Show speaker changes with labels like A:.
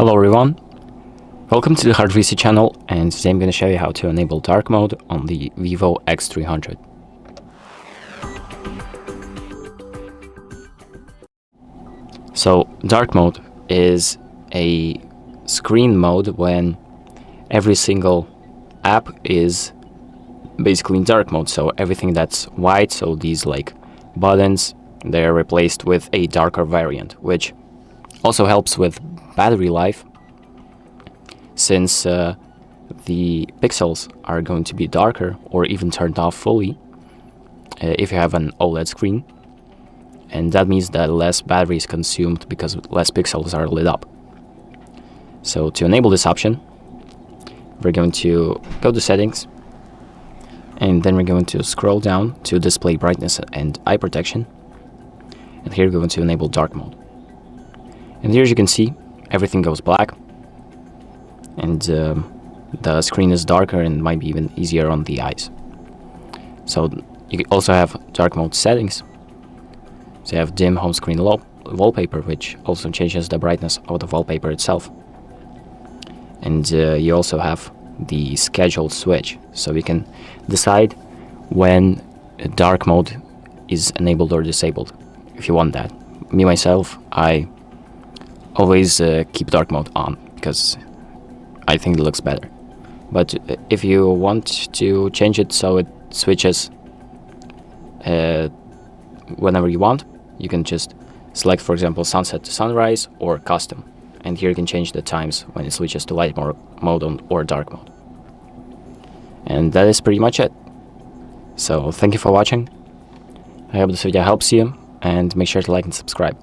A: Hello everyone, welcome to the HardReset channel, and today I'm going to show you how to enable dark mode on the VIVO X300. So dark mode is a screen mode when every single app is basically in dark mode. So everything that's white, so these like buttons, they're replaced with a darker variant, which also helps with battery life, since the pixels are going to be darker or even turned off fully if you have an OLED screen, and that means that less battery is consumed because less pixels are lit up. So to enable this option, we're going to go to settings, and then we're going to scroll down to display brightness and eye protection, and here we're going to enable dark mode. And here, as you can see, everything goes black, and the screen is darker and might be even easier on the eyes. So you also have dark mode settings. So you have dim home screen wallpaper, which also changes the brightness of the wallpaper itself. And you also have the scheduled switch, so you can decide when dark mode is enabled or disabled if you want that. Me myself, I always keep dark mode on because I think it looks better. But if you want to change it so it switches whenever you want, you can just select, for example, sunset to sunrise or custom, and here you can change the times when it switches to light mode or dark mode. And that is pretty much it. So thank you for watching. I hope this video helps you, and make sure to like and subscribe.